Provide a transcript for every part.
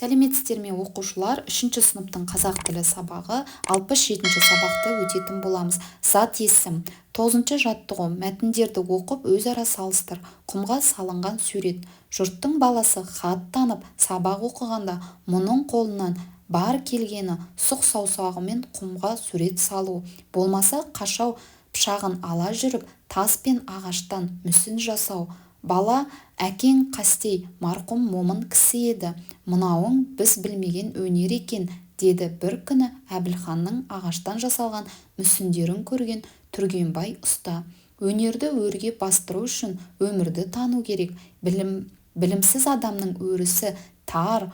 Сәлеметсіздер ме оқушылар, 3-ші сыныптың қазақ тілі сабағы 67-ші сабақты өтетін боламыз. Зат есім. 9-ші жаттығу. Мәтіндерді оқып, өзара салыстыр. Құмға салынған сурет. Жұрттың баласы хат танып, сабақ оқығанда мұның қолынан бар келгені сұқ саусағымен құмға сурет салу. Болмаса қашау пышағын ала жүріп, тас пен ағаштан мүсін жасау. Бала, әкең қастей, марқұм момын кісі еді. Мынауың біз білмеген өнер екен, деді бір күні Әбілханның ағаштан жасалған мүсіндерін көрген Түргенбай ұста. Өнерді өрге бастыру үшін өмірді тану керек. Білімсіз адамның өрісі тар,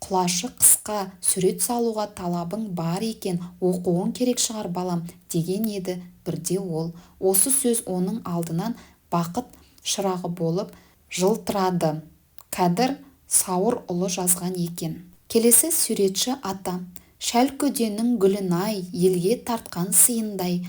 құлашы қысқа, сурет салуға талабың бар екен, оқуың керек шығар балам, деген еді бірде ол. Осы сөз оның алдынан бақыт шырағы болып жылтырады. Кәдір Сауырұлы жазған екен. Келесі суретші ата. Шәлкөденің гүлін-ай, елге тартқан сыйындай.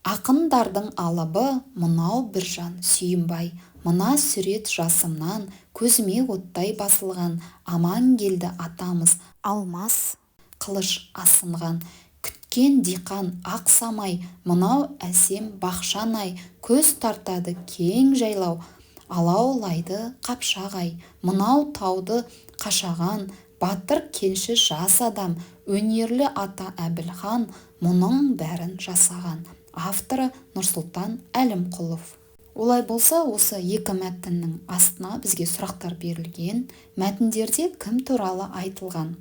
Ақындардың алыбы, мынау бір жан сүйінбай. Мына сурет жасымнан, көзіме оттай басылған. Аман келді атамыз, алмас қылыш асынған. Күткен диқан ақ самай, мынау әсем бақшанай. Көз тартады кең жайлау, алаулайды қапшағай. Мынау тауды қашаған, батыр кенші жас адам. Өнерлі ата Әбілхан мұның бәрін жасаған. Авторы Нұрсұлтан Әлімқұлов. Олай болса, осы екі мәтіннің астына бізге сұрақтар берілген. Мәтіндерде кім туралы айтылған?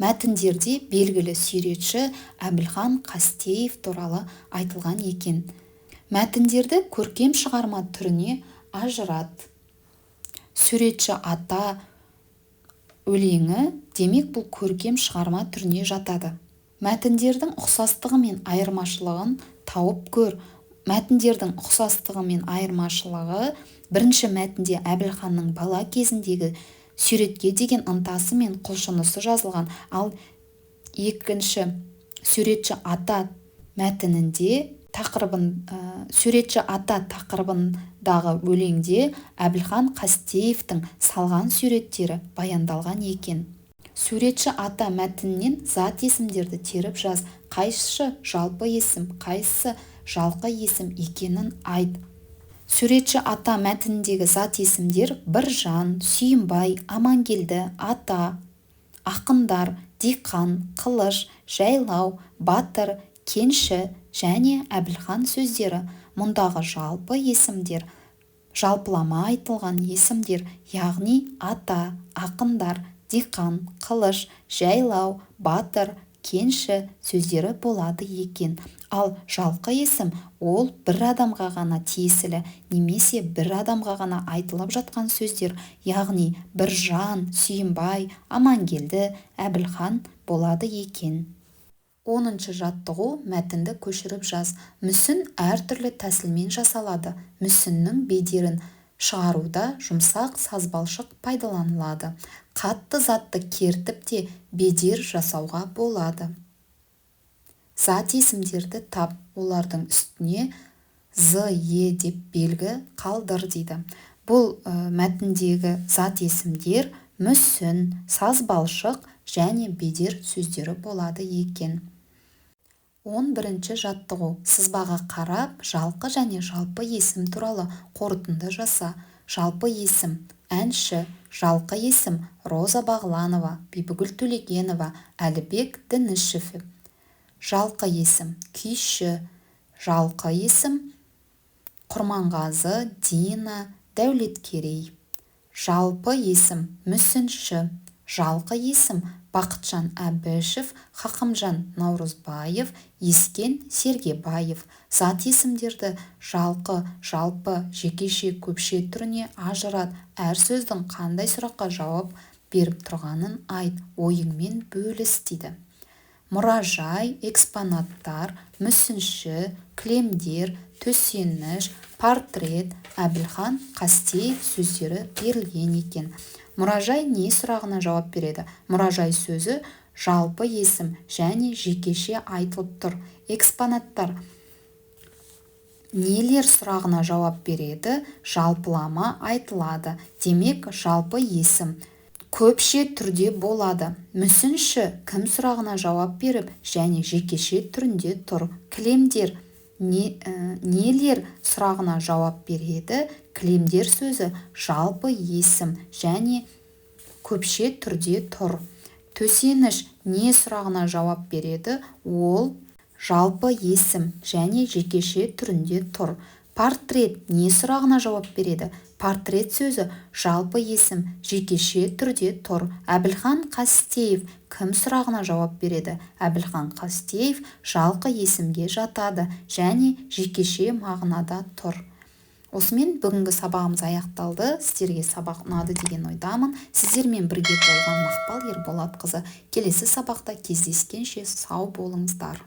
Мәтіндерде белгілі суретші Әбілхан Қастеев туралы айтылған екен. Мәтіндерді көркем шығарма түріне ажырат. Суретші ата өлеңі, демек бұл көркем шығарма түріне жатады. Мәтіндердің ұқсастығы мен айырмашылығын тауып көр. Мәтіндердің ұқсастығы мен айырмашылығы: бірінші мәтінде Әбілханның бала кезіндегі суретке деген ынтасы мен құлшынысы жазылған, ал екінші суретші ата мәтінінде суретші ата тақырыбындағы өлеңде Әбілхан Қастеевтің салған суреттері баяндалған екен. Суретші ата мәтінінен зат есімдерді теріп жаз. Қайсысы жалпы есім, қайсысы жалқы есім екенін айт. Суретші ата мәтініндегі зат есімдер: Біржан, Сүйінбай, Амангелді, ата, ақындар, диқан, қылыш, жайлау, батыр, кенші және Әбілхан сөздері. Мұндағы жалпы есімдер жалпылама айтылған есімдер, яғни ата, ақындар, диқан, қылыш, жайлау, батыр, кенші сөздері болады екен. Ал жалқы есім ол бір адамға ғана тиесілі немесе бір адамға ғана айтылып жатқан сөздер, яғни Біржан, Сүйінбай, Амангелді, Әбілхан болады екен. 10-шы жаттығу. Мәтінді көшіріп жаз. Мүсін әртүрлі тәсілмен жасалады. Мүсіннің бедерін шығаруда жұмсақ сазбалшық пайдаланылады. Қатты затты кертіп те бедер жасауға болады. Зат есімдерді тап, олардың үстіне з, е деп белгі қалдыр дейді. Бұл мәтіндегі зат есімдер мүсін, сазбалшық және бедер сөздері болады екен. 11-ші жаттығу. Сызбаға қарап, жалқы және жалпы есім туралы қорытынды жаса. Жалпы есім: әнші. Жалқы есім: Роза Бағланова, Бибігүл Төлегенова, Әлібек Дінішев. Жалқы есім: күйші. Жалқы есім: Құрманғазы, Дина, Дәулеткерей. Жалпы есім: мүсінші. Жалқы есім: Бақытжан Әбішев, Хақымжан Наурызбаев, Ескен Сергебаев. Зат есімдерді жалқы, жалпы, жекеше, көпше түріне ажырат. Әр сөздің қандай сұраққа жауап беріп тұрғанын айт, ойыңмен бөліс дейді. Мұражай, экспонаттар, мүсінші, кілемдер, төсеніш, портрет. Әбілхан Қастеев сөздері берілген екен. Мұражай не сұрағына жауап береді? Мұражай сөзі жалпы есім және жекеше айтылып тұр. Экспонаттар нелер сұрағына жауап береді? Жалпылама айтылады. Демек, жалпы есім. көпше түрде болады. Мүсінші кім сұрағына жауап беріп және жекеше түрінде тұр. Кілемдер нелер сұрағына жауап береді. Кілемдер сөзі жалпы есім және көпше түрде тұр. Төсеніш не сұрағына жауап береді. Ол жалпы есім және жекеше түрінде тұр. Портрет не сұрағына жауап береді. Портрет сөзі жалпы есім жекеше түрде тұр. Әбілхан Қастеев кім сұрағына жауап береді. Әбілхан Қастеев жалпы есімге жатады және жекеше мағынада тұр. Осымен бүгінгі сабағымыз аяқталды. Сіздерге сабақ ұнады деген ойдамын. Сіздермен бірге болған Мақпал Ерболатқызы. Келесі сабақта кездескенше сау болыңыздар.